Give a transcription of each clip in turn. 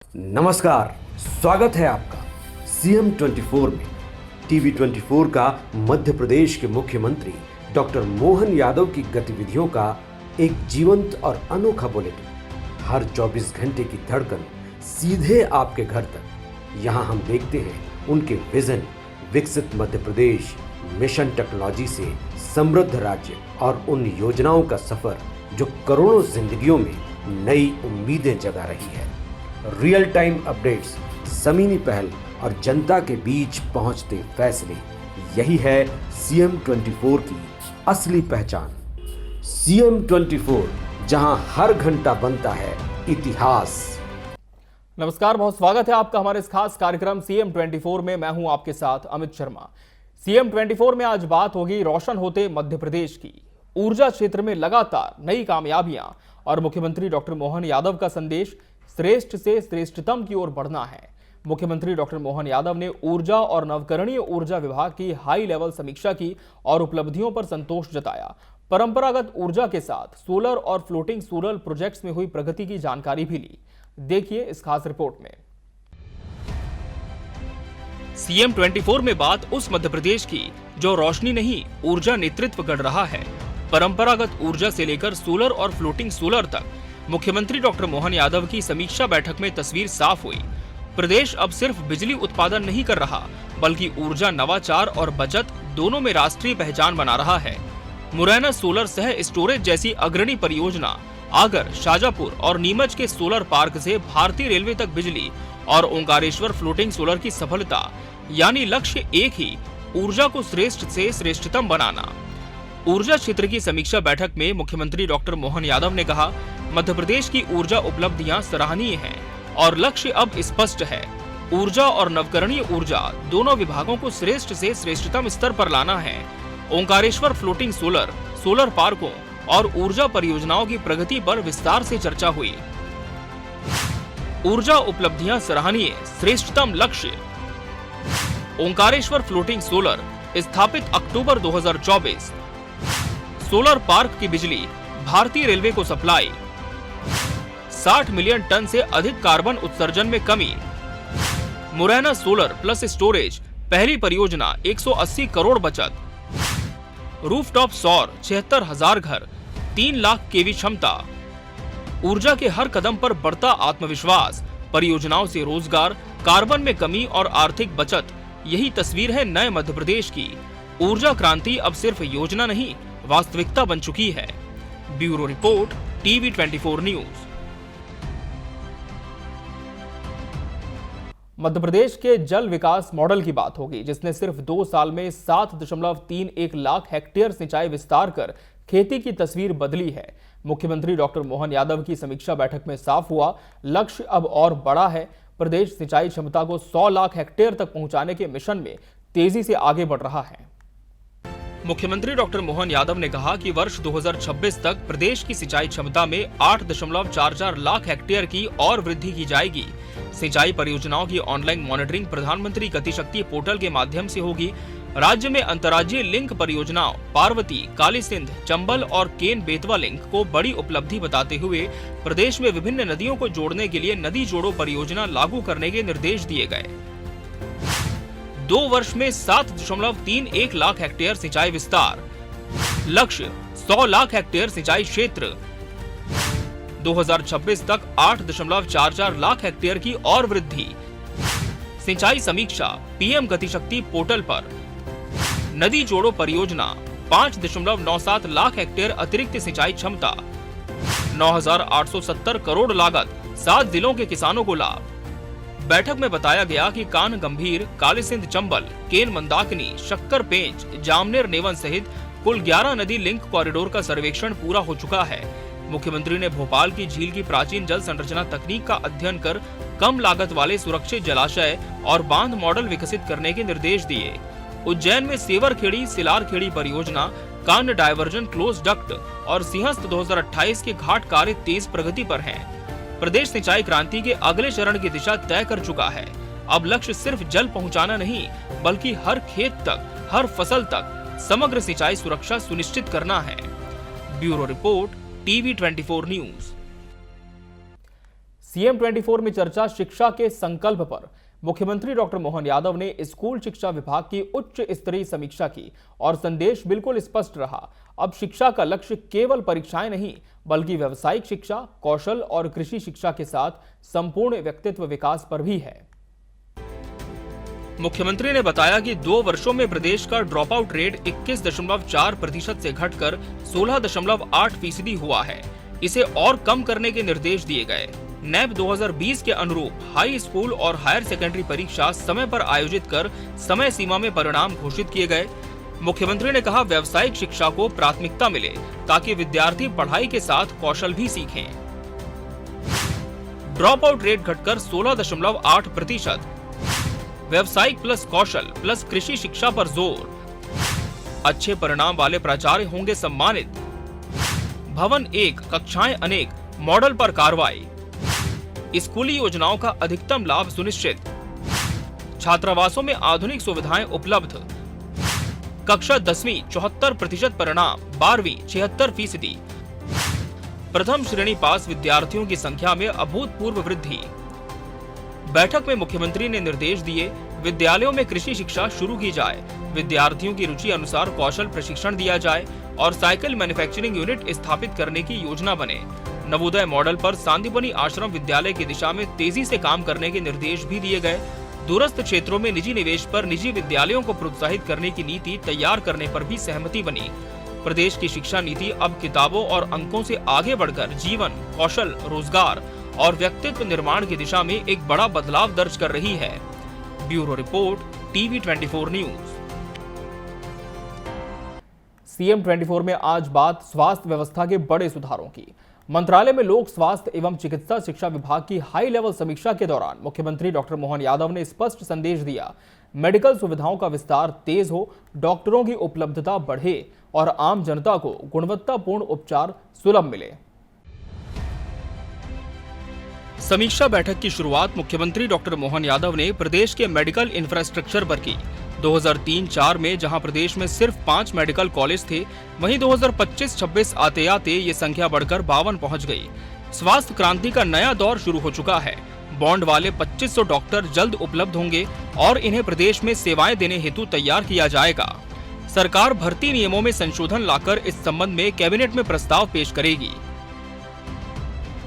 नमस्कार, स्वागत है आपका सीएम 24 में। टीवी 24 का मध्य प्रदेश के मुख्यमंत्री डॉक्टर मोहन यादव की गतिविधियों का एक जीवंत और अनोखा बुलेटिन। हर 24 घंटे की धड़कन सीधे आपके घर तक। यहाँ हम देखते हैं उनके विजन, विकसित मध्य प्रदेश, मिशन टेक्नोलॉजी से समृद्ध राज्य और उन योजनाओं का सफर जो करोड़ों जिंदगियों में नई उम्मीदें जगा रही है। रियल टाइम अपडेट्स, ज़मीनी पहल और जनता के बीच पहुंचते फैसले, यही है सीएम 24 की असली पहचान। सीएम 24, जहां हर घंटा बनता है इतिहास। नमस्कार, बहुत स्वागत है आपका हमारे इस खास कार्यक्रम सीएम 24 में। मैं हूं आपके साथ अमित शर्मा। सीएम 24 में आज बात होगी रोशन होते मध्य प्रदेश की। ऊर्जा क्षेत्र में लगातार नई कामयाबियां और मुख्यमंत्री डॉक्टर मोहन यादव का संदेश, श्रेष्ठ से श्रेष्ठतम की ओर बढ़ना है। मुख्यमंत्री डॉक्टर मोहन यादव ने ऊर्जा और नवकरणीय ऊर्जा विभाग की हाई लेवल समीक्षा की और उपलब्धियों पर संतोष जताया। परंपरागत ऊर्जा के साथ सोलर और फ्लोटिंग सोलर प्रोजेक्ट्स में हुई प्रगति की जानकारी भी ली। देखिए इस खास रिपोर्ट में। सीएम 24 में बात उस मध्य प्रदेश की जो रोशनी नहीं, ऊर्जा नेतृत्व कर रहा है। परंपरागत ऊर्जा से लेकर सोलर और फ्लोटिंग सोलर तक मुख्यमंत्री डॉक्टर मोहन यादव की समीक्षा बैठक में तस्वीर साफ हुई। प्रदेश अब सिर्फ बिजली उत्पादन नहीं कर रहा, बल्कि ऊर्जा नवाचार और बचत दोनों में राष्ट्रीय पहचान बना रहा है। मुरैना सोलर सह स्टोरेज जैसी अग्रणी परियोजना, आगर, शाजापुर और नीमच के सोलर पार्क से भारतीय रेलवे तक बिजली और ओंकारेश्वर फ्लोटिंग सोलर की सफलता, यानी लक्ष्य एक ही, ऊर्जा को श्रेष्ठ से श्रेष्ठतम बनाना। ऊर्जा क्षेत्र की समीक्षा बैठक में मुख्यमंत्री डॉक्टर मोहन यादव ने कहा, मध्य प्रदेश की ऊर्जा उपलब्धियां सराहनीय हैं और लक्ष्य अब स्पष्ट है। ऊर्जा और नवकरणीय ऊर्जा दोनों विभागों को श्रेष्ठ से श्रेष्ठतम स्तर पर लाना है। ओंकारेश्वर फ्लोटिंग सोलर, सोलर पार्कों और ऊर्जा परियोजनाओं की प्रगति पर विस्तार से चर्चा हुई। ऊर्जा उपलब्धियां सराहनीय, श्रेष्ठतम लक्ष्य। ओंकारेश्वर फ्लोटिंग सोलर स्थापित अक्टूबर 2024। सोलर पार्क की बिजली भारतीय रेलवे को सप्लाई। 60 मिलियन टन से अधिक कार्बन उत्सर्जन में कमी। मुरैना सोलर प्लस स्टोरेज पहली परियोजना, 180 करोड़ बचत। रूफटॉप सौर 76,000 घर, 3 लाख केवी क्षमता। ऊर्जा के हर कदम पर बढ़ता आत्मविश्वास, परियोजनाओं से रोजगार, कार्बन में कमी और आर्थिक बचत, यही तस्वीर है नए मध्य प्रदेश की। ऊर्जा क्रांति अब सिर्फ योजना नहीं, वास्तविकता बन चुकी है। Bureau report, TV 24 news. Madhya Pradesh के जल विकास मॉडल की बात होगी, जिसने सिर्फ 2 साल में 7.31 लाख हेक्टेयर सिंचाई विस्तार कर खेती की तस्वीर बदली है। मुख्यमंत्री डॉक्टर मोहन यादव की समीक्षा बैठक में साफ हुआ, लक्ष्य अब और बड़ा है। प्रदेश सिंचाई क्षमता को 100 लाख हेक्टेयर तक पहुंचाने के मिशन में तेजी से आगे बढ़ रहा है। मुख्यमंत्री डॉक्टर मोहन यादव ने कहा कि वर्ष 2026 तक प्रदेश की सिंचाई क्षमता में 8.44 लाख हेक्टेयर की और वृद्धि की जाएगी। सिंचाई परियोजनाओं की ऑनलाइन मॉनिटरिंग प्रधानमंत्री गति शक्ति पोर्टल के माध्यम से होगी। राज्य में अंतर्राज्यीय लिंक परियोजनाओं पार्वती, काली सिंध, चंबल और केन बेतवा लिंक को बड़ी उपलब्धि बताते हुए प्रदेश में विभिन्न नदियों को जोड़ने के लिए नदी जोड़ो परियोजना लागू करने के निर्देश दिए गए। 2 वर्ष में 7.31 लाख हेक्टेयर सिंचाई विस्तार, लक्ष्य 100 लाख हेक्टेयर सिंचाई क्षेत्र। 2026 तक 8.44 लाख हेक्टेयर की और वृद्धि। सिंचाई समीक्षा पीएम गति शक्ति पोर्टल पर। नदी जोड़ो परियोजना 5.97 लाख हेक्टेयर अतिरिक्त सिंचाई क्षमता। 9,870 करोड़ लागत, 7 जिलों के किसानों को लाभ। बैठक में बताया गया कि कान गंभीर, काली सिंध चंबल, केन मंदाकिनी, शक्कर पेंच, जामनेर नेवन सहित कुल 11 नदी लिंक कॉरिडोर का सर्वेक्षण पूरा हो चुका है। मुख्यमंत्री ने भोपाल की झील की प्राचीन जल संरचना तकनीक का अध्ययन कर कम लागत वाले सुरक्षित जलाशय और बांध मॉडल विकसित करने के निर्देश दिए। उज्जैन में सेवरखेड़ी सिलारखेड़ी परियोजना, कांड डायवर्जन क्लोज डक्ट और सिंहस्थ 2028 के घाट कार्य तेज प्रगति पर हैं। प्रदेश सिंचाई क्रांति के अगले चरण की दिशा तय कर चुका है। अब लक्ष्य सिर्फ जल पहुंचाना नहीं, बल्कि हर खेत तक, हर फसल तक समग्र सिंचाई सुरक्षा सुनिश्चित करना है। Bureau report, TV 24 news. CM 24 में चर्चा शिक्षा के संकल्प पर। मुख्यमंत्री डॉक्टर मोहन यादव ने स्कूल शिक्षा विभाग की उच्च स्तरीय समीक्षा की और संदेश बिल्कुल स्पष्ट रहा। अब शिक्षा का लक्ष्य केवल परीक्षाएं नहीं, बल्कि व्यावसायिक शिक्षा, कौशल और कृषि शिक्षा के साथ संपूर्ण व्यक्तित्व विकास पर भी है। मुख्यमंत्री ने बताया कि 2 वर्षों में प्रदेश का ड्रॉप आउट रेट 21.4% से घटकर 16.8% हुआ है। इसे और कम करने के निर्देश दिए गए। नैब 2020 के अनुरूप हाई स्कूल और हायर सेकेंडरी परीक्षा समय पर आयोजित कर समय सीमा में परिणाम घोषित किए गए। मुख्यमंत्री ने कहा, व्यावसायिक शिक्षा को प्राथमिकता मिले ताकि विद्यार्थी पढ़ाई के साथ कौशल भी सीखें। ड्रॉप आउट रेट घटकर 16.8%। व्यावसायिक प्लस कौशल प्लस कृषि शिक्षा पर जोर। अच्छे परिणाम वाले प्राचार्य होंगे सम्मानित। भवन एक, कक्षाएं अनेक मॉडल पर कार्रवाई। स्कूली योजनाओं का अधिकतम लाभ सुनिश्चित। छात्रावासों में आधुनिक सुविधाएं उपलब्ध। कक्षा 10वीं 74% परिणाम, 12वीं 76%। प्रथम श्रेणी पास विद्यार्थियों की संख्या में अभूतपूर्व वृद्धि। बैठक में मुख्यमंत्री ने निर्देश दिए, विद्यालयों में कृषि शिक्षा शुरू की जाए, विद्यार्थियों की रुचि अनुसार कौशल प्रशिक्षण दिया जाए और साइकिल मैन्युफैक्चरिंग यूनिट स्थापित करने की योजना बने। नवोदय मॉडल पर सांदीपनि आश्रम विद्यालय की दिशा में तेजी से काम करने के निर्देश भी दिए गए। दूरस्थ क्षेत्रों में निजी निवेश पर निजी विद्यालयों को प्रोत्साहित करने की नीति तैयार करने पर भी सहमति बनी। प्रदेश की शिक्षा नीति अब किताबों और अंकों से आगे बढ़कर जीवन, कौशल, रोजगार और व्यक्तित्व निर्माण की दिशा में एक बड़ा बदलाव दर्ज कर रही है। Bureau report, TV 24 news. CM 24 में आज बात स्वास्थ्य व्यवस्था के बड़े सुधारों की। मंत्रालय में लोक स्वास्थ्य एवं चिकित्सा शिक्षा विभाग की हाई लेवल समीक्षा के दौरान मुख्यमंत्री डॉक्टर मोहन यादव ने स्पष्ट संदेश दिया, मेडिकल सुविधाओं का विस्तार तेज हो, डॉक्टरों की उपलब्धता बढ़े और आम जनता को गुणवत्तापूर्ण उपचार सुलभ मिले। समीक्षा बैठक की शुरुआत मुख्यमंत्री डॉक्टर मोहन यादव ने प्रदेश के मेडिकल इंफ्रास्ट्रक्चर पर की। 2003-04 में जहां प्रदेश में सिर्फ 5 मेडिकल कॉलेज थे, वहीं 2025-26 आते आते ये संख्या बढ़कर 52 पहुंच गई। स्वास्थ्य क्रांति का नया दौर शुरू हो चुका है। बॉन्ड वाले 2500 डॉक्टर जल्द उपलब्ध होंगे और इन्हें प्रदेश में सेवाएं देने हेतु तैयार किया जाएगा। सरकार भर्ती नियमों में संशोधन लाकर इस संबंध में कैबिनेट में प्रस्ताव पेश करेगी।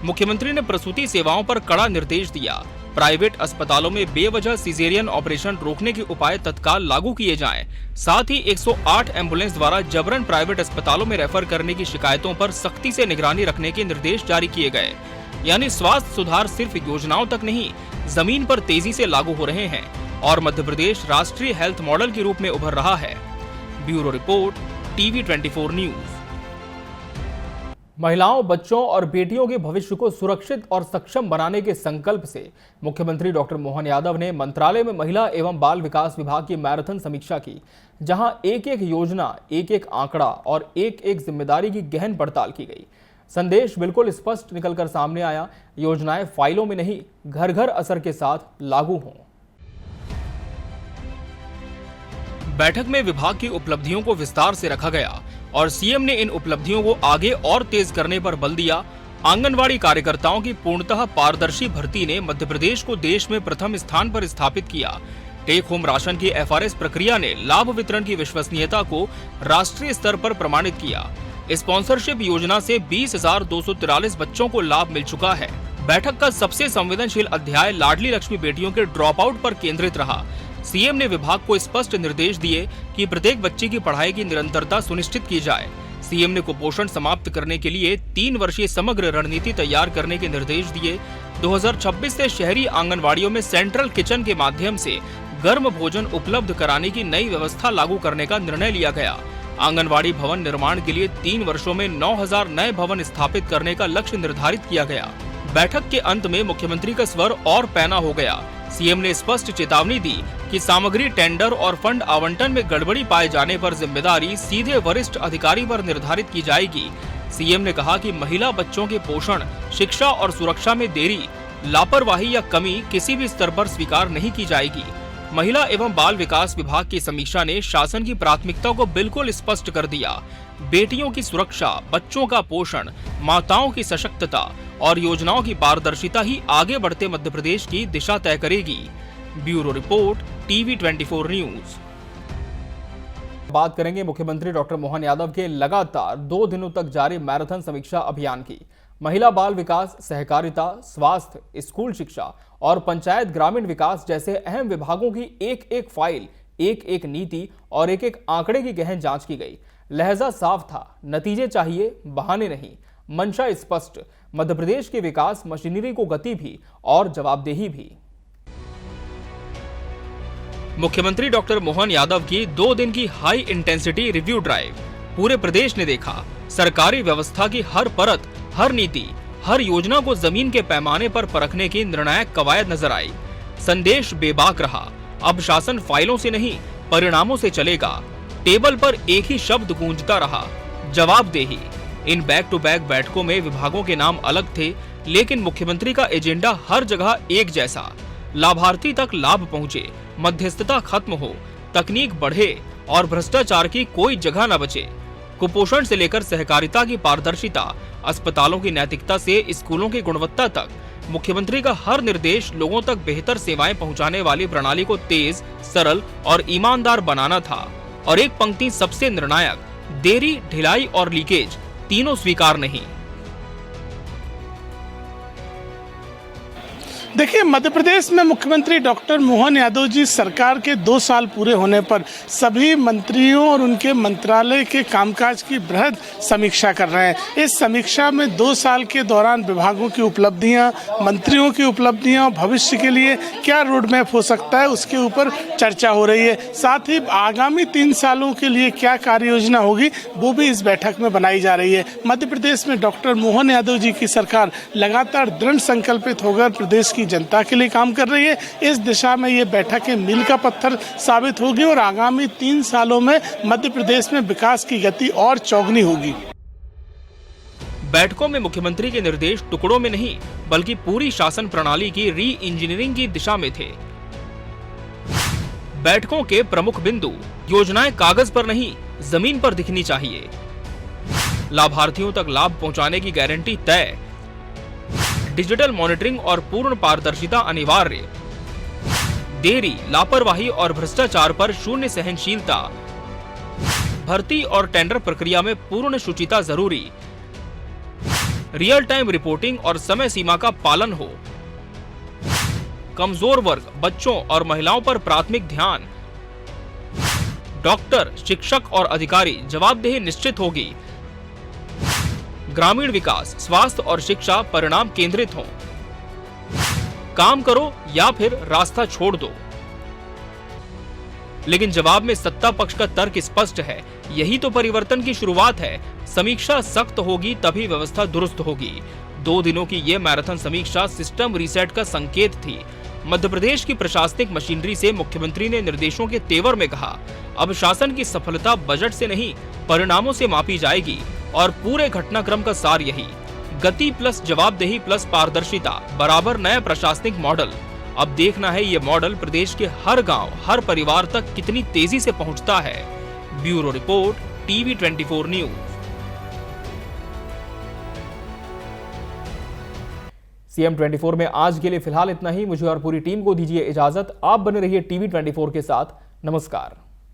मुख्यमंत्री ने प्रसूति सेवाओं पर कड़ा निर्देश दिया। प्राइवेट अस्पतालों में बेवजह सिजेरियन ऑपरेशन रोकने के उपाय तत्काल लागू किए जाएं। साथ ही 108 एम्बुलेंस द्वारा जबरन प्राइवेट अस्पतालों में रेफर करने की शिकायतों पर सख्ती से निगरानी रखने के निर्देश जारी किए गए। यानी स्वास्थ्य सुधार सिर्फ योजनाओं तक नहीं, जमीन पर तेजी से लागू हो रहे हैं और मध्य प्रदेश राष्ट्रीय हेल्थ मॉडल के रूप में उभर रहा है। Bureau report, TV 24 news. महिलाओं, बच्चों और बेटियों के भविष्य को सुरक्षित और सक्षम बनाने के संकल्प से मुख्यमंत्री डॉक्टर मोहन यादव ने मंत्रालय में महिला एवं बाल विकास विभाग की मैराथन समीक्षा की, जहां एक एक योजना, एक एक आंकड़ा और एक एक जिम्मेदारी की गहन पड़ताल की गई। संदेश बिल्कुल स्पष्ट निकलकर सामने आया, योजनाएं फाइलों में नहीं, घर घर असर के साथ लागू हों। बैठक में विभाग की उपलब्धियों को विस्तार से रखा गया और सीएम ने इन उपलब्धियों को आगे और तेज करने पर बल दिया। आंगनवाड़ी कार्यकर्ताओं की पूर्णतः पारदर्शी भर्ती ने मध्य प्रदेश को देश में प्रथम स्थान पर स्थापित किया। टेक होम राशन की एफआरएस प्रक्रिया ने लाभ वितरण की विश्वसनीयता को राष्ट्रीय स्तर पर प्रमाणित किया। स्पॉन्सरशिप योजना से 20,243 बच्चों को लाभ मिल चुका है। बैठक का सबसे संवेदनशील अध्याय लाडली लक्ष्मी बेटियों के ड्रॉप आउट पर केंद्रित रहा। सीएम ने विभाग को स्पष्ट निर्देश दिए कि प्रत्येक बच्चे की पढ़ाई की निरंतरता सुनिश्चित की जाए। सीएम ने कुपोषण समाप्त करने के लिए 3 वर्षीय समग्र रणनीति तैयार करने के निर्देश दिए। 2026 से शहरी आंगनवाड़ियों में सेंट्रल किचन के माध्यम से गर्म भोजन उपलब्ध कराने की नई व्यवस्था लागू करने का निर्णय लिया गया। आंगनवाड़ी भवन निर्माण के लिए 3 वर्षों में 9,000 नए भवन स्थापित करने का लक्ष्य निर्धारित किया गया। बैठक के अंत में मुख्यमंत्री का स्वर और पैना हो गया। सीएम ने स्पष्ट चेतावनी दी कि सामग्री टेंडर और फंड आवंटन में गड़बड़ी पाए जाने पर जिम्मेदारी सीधे वरिष्ठ अधिकारी पर निर्धारित की जाएगी। सीएम ने कहा कि महिला बच्चों के पोषण, शिक्षा और सुरक्षा में देरी, लापरवाही या कमी किसी भी स्तर पर स्वीकार नहीं की जाएगी। महिला एवं बाल विकास विभाग की समीक्षा ने शासन की प्राथमिकता को बिल्कुल स्पष्ट कर दिया। बेटियों की सुरक्षा, बच्चों का पोषण, माताओं की सशक्तता और योजनाओं की पारदर्शिता ही आगे बढ़ते मध्य प्रदेश की दिशा तय करेगी। Bureau report, TV 24 news. बात करेंगे मुख्यमंत्री डॉक्टर मोहन यादव के लगातार 2 दिनों तक जारी मैराथन समीक्षा अभियान की। महिला बाल विकास, सहकारिता, स्वास्थ्य, स्कूल शिक्षा और पंचायत ग्रामीण विकास जैसे अहम विभागों की एक एक फाइल, एक एक नीति और एक एक आंकड़े की गहन जांच की गई। लहजा साफ था, नतीजे चाहिए, बहाने नहीं। मंशा स्पष्ट, मध्य प्रदेश के विकास मशीनरी को गति भी और जवाबदेही भी। मुख्यमंत्री डॉक्टर मोहन यादव की 2 दिन की हाई इंटेंसिटी रिव्यू ड्राइव पूरे प्रदेश ने देखा। सरकारी व्यवस्था की हर परत, हर नीति, हर योजना को जमीन के पैमाने पर परखने की निर्णायक कवायद नजर आई। संदेश बेबाक रहा, अब शासन फाइलों से नहीं परिणामों से चलेगा। टेबल पर एक ही शब्द गूंजता रहा, जवाबदेही। इन बैक टू बैक बैठकों में विभागों के नाम अलग थे, लेकिन मुख्यमंत्री का एजेंडा हर जगह एक जैसा। लाभार्थी तक लाभ पहुंचे, मध्यस्थता खत्म हो, तकनीक बढ़े और भ्रष्टाचार की कोई जगह न बचे। कुपोषण से लेकर सहकारिता की पारदर्शिता, अस्पतालों की नैतिकता से स्कूलों की गुणवत्ता तक, मुख्यमंत्री का हर निर्देश लोगों तक बेहतर सेवाएं पहुंचाने वाली प्रणाली को तेज, सरल और ईमानदार बनाना था। और एक पंक्ति सबसे निर्णायक, देरी, ढिलाई और लीकेज तीनों स्वीकार नहीं। देखिए, मध्य प्रदेश में मुख्यमंत्री डॉक्टर मोहन यादव जी सरकार के 2 साल पूरे होने पर सभी मंत्रियों और उनके मंत्रालय के कामकाज की बृहद समीक्षा कर रहे हैं। इस समीक्षा में 2 साल के दौरान विभागों की उपलब्धियां, मंत्रियों की उपलब्धियां, भविष्य के लिए क्या रोड मैप हो सकता है, उसके ऊपर चर्चा हो रही है। साथ ही आगामी 3 सालों के लिए क्या कार्य योजना होगी, वो भी इस बैठक में बनाई जा रही है। मध्य प्रदेश में डॉक्टर मोहन यादव जी की सरकार लगातार दृढ़ संकल्पित होकर प्रदेश की जनता के लिए काम कर रही है। इस दिशा में ये बैठकें मील का पत्थर साबित होगी और आगामी 3 सालों में मध्य प्रदेश में विकास की गति और चौगुनी होगी। बैठकों में मुख्यमंत्री के निर्देश टुकड़ों में नहीं, बल्कि पूरी शासन प्रणाली की री इंजीनियरिंग की दिशा में थे। बैठकों के प्रमुख बिंदु, योजनाएं कागज पर नहीं, जमीन पर दिखनी चाहिए। लाभार्थियों तक लाभ पहुंचाने की गारंटी तय। डिजिटल मॉनिटरिंग और पूर्ण पारदर्शिता अनिवार्य। देरी, लापरवाही और भ्रष्टाचार पर शून्य सहनशीलता। भर्ती और टेंडर प्रक्रिया में पूर्ण शुचिता जरूरी। रियल टाइम रिपोर्टिंग और समय सीमा का पालन हो। कमजोर वर्ग, बच्चों और महिलाओं पर प्राथमिक ध्यान। डॉक्टर, शिक्षक और अधिकारी जवाबदेही निश्चित होगी। ग्रामीण विकास, स्वास्थ्य और शिक्षा परिणाम केंद्रित हों। काम करो या फिर रास्ता छोड़ दो। लेकिन जवाब में सत्ता पक्ष का तर्क स्पष्ट है, यही तो परिवर्तन की शुरुआत है। समीक्षा सख्त होगी तभी व्यवस्था दुरुस्त होगी। 2 दिनों की ये मैराथन समीक्षा सिस्टम रीसेट का संकेत थी। मध्य प्रदेश की प्रशासनिक मशीनरी से मुख्यमंत्री ने निर्देशों के तेवर में कहा, अब शासन की सफलता बजट से नहीं, परिणामों से मापी जाएगी। और पूरे घटनाक्रम का सार यही, गति प्लस जवाबदेही प्लस पारदर्शिता बराबर नया प्रशासनिक मॉडल। अब देखना है ये मॉडल प्रदेश के हर गांव, हर परिवार तक कितनी तेजी से पहुंचता है। Bureau report, TV 24 news. CM 24 में आज के लिए फिलहाल इतना ही। मुझे और पूरी टीम को दीजिए इजाजत। आप बने रहिए टीवी 24 के साथ। नमस्कार।